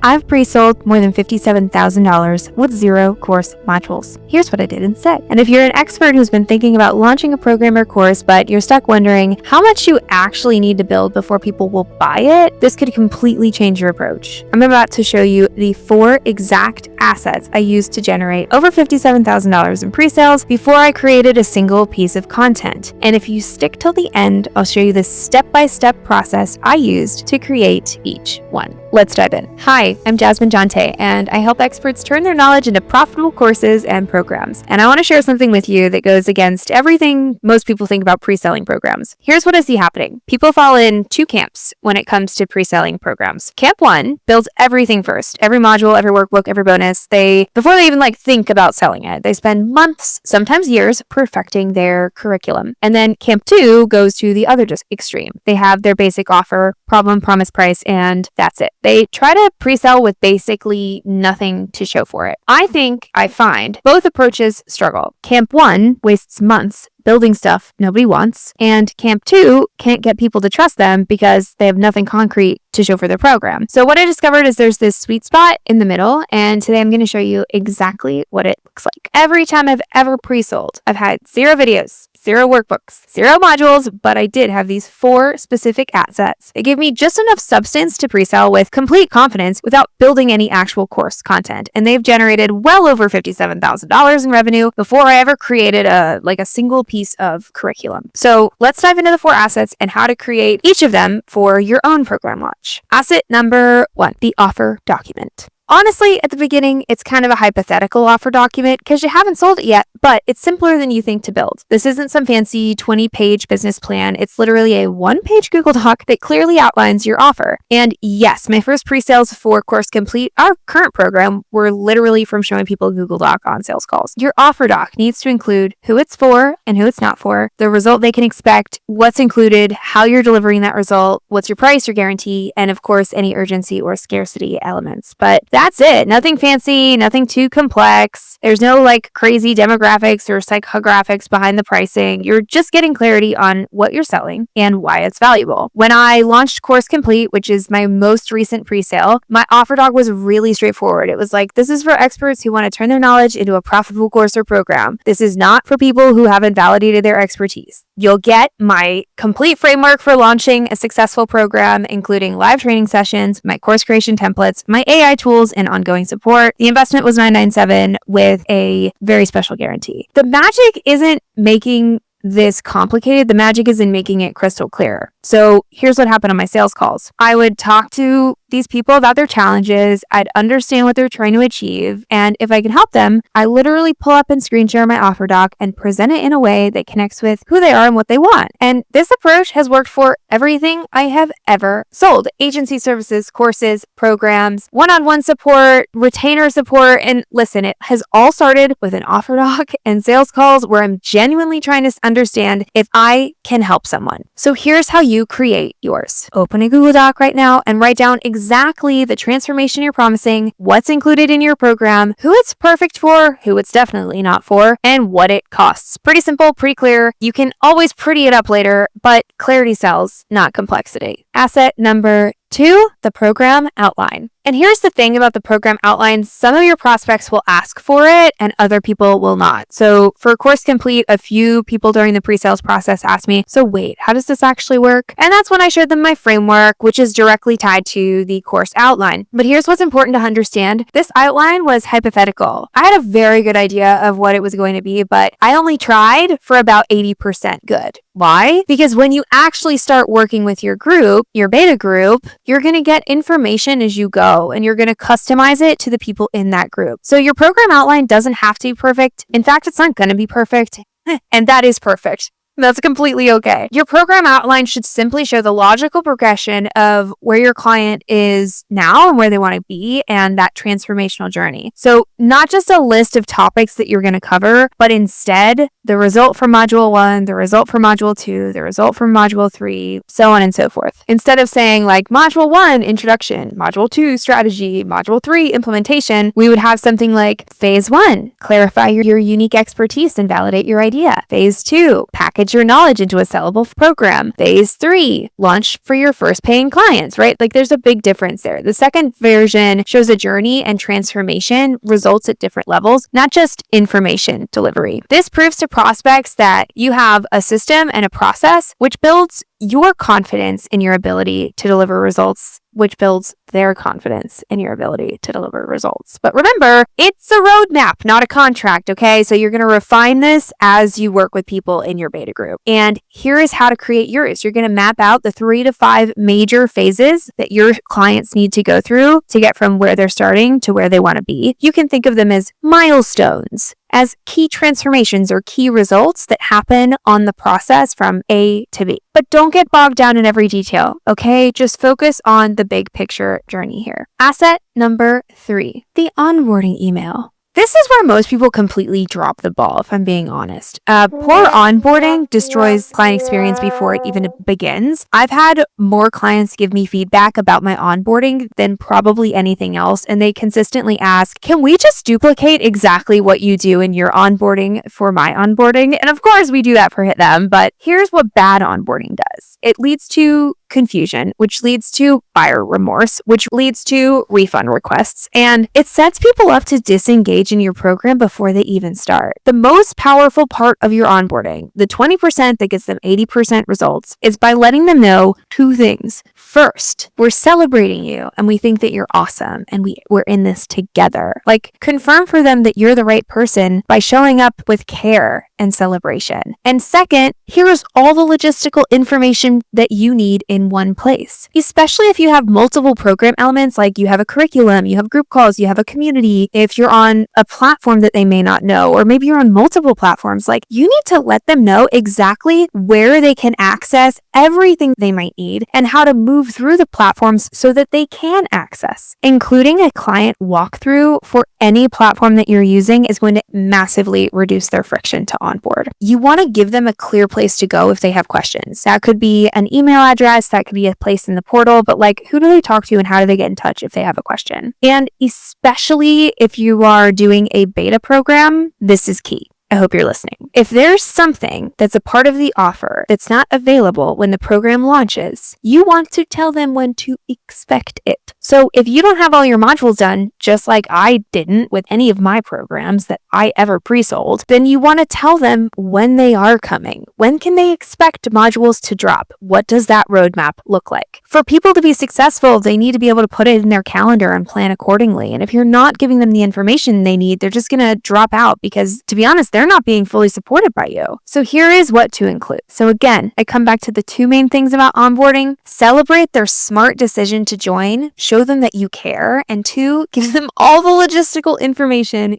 I've pre-sold more than $57,000 with 0 course modules. Here's what I did instead. And if you're an expert who's been thinking about launching a program or course, but you're stuck wondering how much you actually need to build before people will buy it, this could completely change your approach. I'm about to show you the 4 exact assets I used to generate over $57,000 in pre-sales before I created a single piece of content. And if you stick till the end, I'll show you the step-by-step process I used to create each one. Let's dive in. Hi, I'm Jasmine Jonte, and I help experts turn their knowledge into profitable courses and programs. And I want to share something with you that goes against everything most people think about pre-selling programs. Here's what I see happening. People fall in 2 camps when it comes to pre-selling programs. Camp 1 builds everything first. Every module, every workbook, every bonus. Before they even think about selling it, they spend months, sometimes years, perfecting their curriculum. And then Camp 2 goes to the other extreme. They have their basic offer, problem, promise, price, and that's it. They try to pre-sell with basically nothing to show for it. I find both approaches struggle. Camp 1 wastes months building stuff nobody wants, and Camp 2 can't get people to trust them because they have nothing concrete to show for their program. So what I discovered is there's this sweet spot in the middle, and today I'm going to show you exactly what it looks like. Every time I've ever pre-sold, I've had 0 videos, 0 workbooks, 0 modules, but I did have these 4 specific assets. It gave me just enough substance to pre-sell with complete confidence without building any actual course content. And they've generated well over $57,000 in revenue before I ever created a single piece of curriculum. So let's dive into the 4 assets and how to create each of them for your own program launch. Asset number 1, the offer document. Honestly, at the beginning, it's kind of a hypothetical offer document because you haven't sold it yet, but it's simpler than you think to build. This isn't some fancy 20-page business plan. It's literally a 1-page Google Doc that clearly outlines your offer. And yes, my first pre-sales for Course Complete, our current program, were literally from showing people Google Doc on sales calls. Your offer doc needs to include who it's for and who it's not for, the result they can expect, what's included, how you're delivering that result, what's your price or guarantee, and of course, any urgency or scarcity elements. But that's it. Nothing fancy, nothing too complex. There's no crazy demographics or psychographics behind the pricing. You're just getting clarity on what you're selling and why it's valuable. When I launched Course Complete, which is my most recent pre-sale, my offer doc was really straightforward. It was this is for experts who want to turn their knowledge into a profitable course or program. This is not for people who haven't validated their expertise. You'll get my complete framework for launching a successful program, including live training sessions, my course creation templates, my AI tools, and ongoing support. The investment was $997 with a very special guarantee. The magic isn't making this complicated. The magic is in making it crystal clear. So here's what happened on my sales calls. I would talk to these people about their challenges. I'd understand what they're trying to achieve. And if I can help them, I literally pull up and screen share my offer doc and present it in a way that connects with who they are and what they want. And this approach has worked for everything I have ever sold. Agency services, courses, programs, one-on-one support, retainer support. And listen, it has all started with an offer doc and sales calls where I'm genuinely trying to understand if I can help someone. So here's how you create yours. Open a Google Doc right now and write down exactly the transformation you're promising, what's included in your program, who it's perfect for, who it's definitely not for, and what it costs. Pretty simple, pretty clear. You can always pretty it up later, but clarity sells, not complexity. Asset number 2, the program outline. And here's the thing about the program outline. Some of your prospects will ask for it and other people will not. So for Course Complete, a few people during the pre-sales process asked me, so wait, how does this actually work? And that's when I showed them my framework, which is directly tied to the course outline. But here's what's important to understand. This outline was hypothetical. I had a very good idea of what it was going to be, but I only tried for about 80% good. Why? Because when you actually start working with your group, your beta group, you're going to get information as you go and you're going to customize it to the people in that group. So your program outline doesn't have to be perfect. In fact, it's not going to be perfect. And that is perfect. That's completely okay. Your program outline should simply show the logical progression of where your client is now and where they want to be and that transformational journey. So not just a list of topics that you're going to cover, but instead the result for module 1, the result for module 2, the result for module 3, so on and so forth. Instead of saying module 1, introduction, module 2, strategy, module 3, implementation, we would have something like phase 1, clarify your unique expertise and validate your idea. Phase 2, package package your knowledge into a sellable program. Phase 3, launch for your first paying clients, right? Like there's a big difference there. The second version shows a journey and transformation results at different levels, not just information delivery. This proves to prospects that you have a system and a process which builds your confidence in your ability to deliver results, which builds their confidence in your ability to deliver results. But remember, it's a roadmap, not a contract, okay? So you're going to refine this as you work with people in your beta group. And here is how to create yours. You're going to map out the 3 to 5 major phases that your clients need to go through to get from where they're starting to where they want to be. You can think of them as milestones, as key transformations or key results that happen on the process from A to B. But don't get bogged down in every detail, okay? Just focus on the big picture journey here. Asset number 3, the onboarding email. This is where most people completely drop the ball, if I'm being honest. Poor onboarding destroys client experience before it even begins. I've had more clients give me feedback about my onboarding than probably anything else, and they consistently ask, can we just duplicate exactly what you do in your onboarding for my onboarding? And of course, we do that for them, but here's what bad onboarding does. It leads to confusion, which leads to buyer remorse, which leads to refund requests, and it sets people up to disengage in your program before they even start. The most powerful part of your onboarding, the 20% that gets them 80% results, is by letting them know 2 things. First, we're celebrating you and we think that you're awesome and we're in this together. Like, confirm for them that you're the right person by showing up with care and celebration. And second, here's all the logistical information that you need in one place, especially if you have multiple program elements, like you have a curriculum, you have group calls, you have a community. If you're on a platform that they may not know, or maybe you're on multiple platforms, like you need to let them know exactly where they can access everything they might need and how to move through the platforms so that they can access. Including a client walkthrough for any platform that you're using is going to massively reduce their friction to onboard. You want to give them a clear place to go if they have questions. That could be an email address, that could be a place in the portal, but like, who do they talk to and how do they get in touch if they have a question? And especially if you are doing a beta program, this is key. I hope you're listening. If there's something that's a part of the offer that's not available when the program launches, you want to tell them when to expect it. So if you don't have all your modules done, just like I didn't with any of my programs that I ever pre-sold, then you want to tell them when they are coming. When can they expect modules to drop? What does that roadmap look like? For people to be successful, they need to be able to put it in their calendar and plan accordingly. And if you're not giving them the information they need, they're just going to drop out because, to be honest, they're not being fully supported by you. So here is what to include. So again, I come back to the 2 main things about onboarding. Celebrate their smart decision to join, show them that you care, and 2, give them all the logistical information.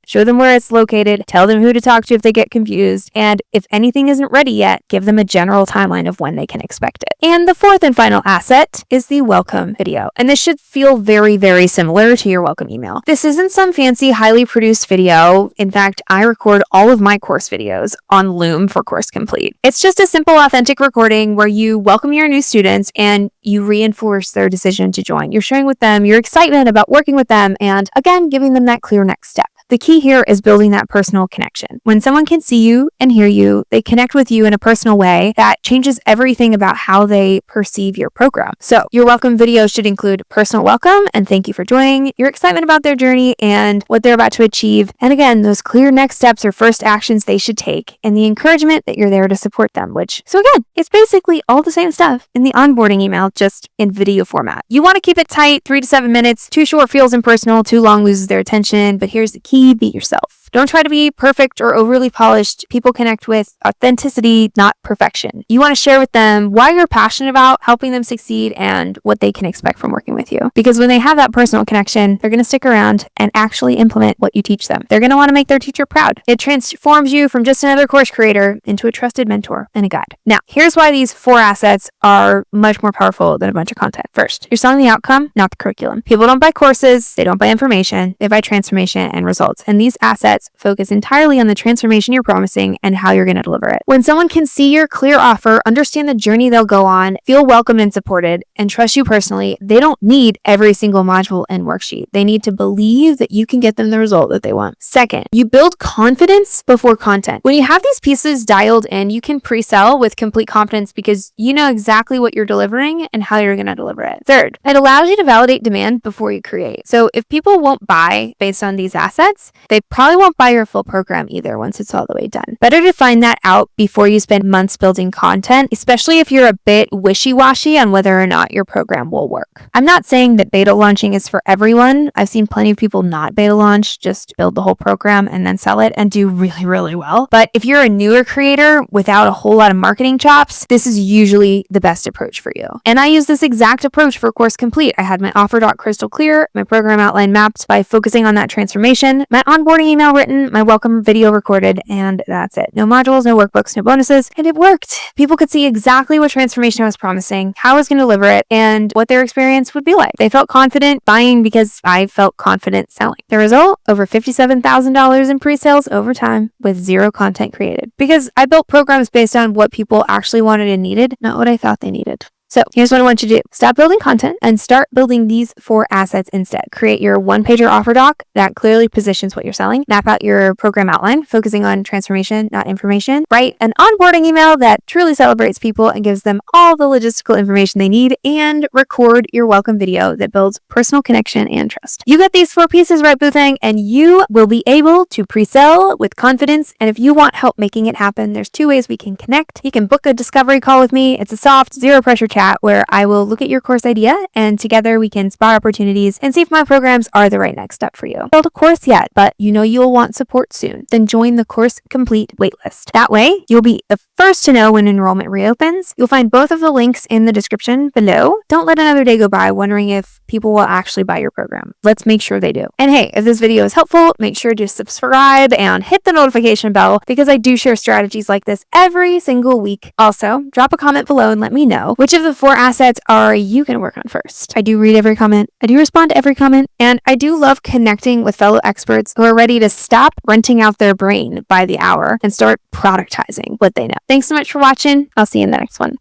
Show them where it's located, tell them who to talk to if they get confused, and if anything isn't ready yet, give them a general timeline of when they can expect it. And the 4th and final asset is the welcome video. And this should feel very, very similar to your welcome email. This isn't some fancy, highly produced video. In fact, I record all of my course videos on Loom for Course Complete. It's just a simple, authentic recording where you welcome your new students and you reinforce their decision to join. You're sharing with them your excitement about working with them and, again, giving them that clear next step. The key here is building that personal connection. When someone can see you and hear you, they connect with you in a personal way that changes everything about how they perceive your program. So your welcome video should include personal welcome and thank you for joining, your excitement about their journey and what they're about to achieve. And again, those clear next steps or first actions they should take and the encouragement that you're there to support them, so again, it's basically all the same stuff in the onboarding email, just in video format. You want to keep it tight, 3 to 7 minutes. Too short feels impersonal, too long loses their attention. But here's the key. Be yourself. Don't try to be perfect or overly polished. People connect with authenticity, not perfection. You want to share with them why you're passionate about helping them succeed and what they can expect from working with you. Because when they have that personal connection, they're going to stick around and actually implement what you teach them. They're going to want to make their teacher proud. It transforms you from just another course creator into a trusted mentor and a guide. Now, here's why these 4 assets are much more powerful than a bunch of content. First, you're selling the outcome, not the curriculum. People don't buy courses, they don't buy information, they buy transformation and results. And these assets assets focus entirely on the transformation you're promising and how you're going to deliver it. When someone can see your clear offer, understand the journey they'll go on, feel welcomed and supported, and trust you personally, they don't need every single module and worksheet. They need to believe that you can get them the result that they want. Second, you build confidence before content. When you have these pieces dialed in, you can pre-sell with complete confidence because you know exactly what you're delivering and how you're going to deliver it. Third, it allows you to validate demand before you create. So if people won't buy based on these assets, they probably won't buy your full program either once it's all the way done. Better to find that out before you spend months building content, especially if you're a bit wishy-washy on whether or not your program will work. I'm not saying that beta launching is for everyone. I've seen plenty of people not beta launch, just build the whole program and then sell it and do really, really well. But if you're a newer creator without a whole lot of marketing chops, this is usually the best approach for you. And I use this exact approach for Course Complete. I had my offer doc crystal clear, my program outline mapped by focusing on that transformation, my onboarding email written, my welcome video recorded, and that's it. No modules, no workbooks, no bonuses, and it worked. People could see exactly what transformation I was promising, how I was going to deliver it, and what their experience would be like. They felt confident buying because I felt confident selling. The result? Over $57,000 in pre-sales over time with zero content created. Because I built programs based on what people actually wanted and needed, not what I thought they needed. So here's what I want you to do. Stop building content and start building these 4 assets instead. Create your one-pager offer doc that clearly positions what you're selling. Map out your program outline, focusing on transformation, not information. Write an onboarding email that truly celebrates people and gives them all the logistical information they need. And record your welcome video that builds personal connection and trust. You got these 4 pieces right, Boo Thing, and you will be able to pre-sell with confidence. And if you want help making it happen, there's 2 ways we can connect. You can book a discovery call with me. It's a soft, zero pressure chat where I will look at your course idea and together we can spot opportunities and see if my programs are the right next step for you. Build a course yet, but you know you'll want support soon. Then join the Course Complete waitlist. That way, you'll be the first to know when enrollment reopens. You'll find both of the links in the description below. Don't let another day go by wondering if people will actually buy your program. Let's make sure they do. And hey, if this video is helpful, make sure to subscribe and hit the notification bell because I do share strategies like this every single week. Also, drop a comment below and let me know which of the 4 assets are you going to work on first. I do read every comment. I do respond to every comment. And I do love connecting with fellow experts who are ready to stop renting out their brain by the hour and start productizing what they know. Thanks so much for watching. I'll see you in the next one.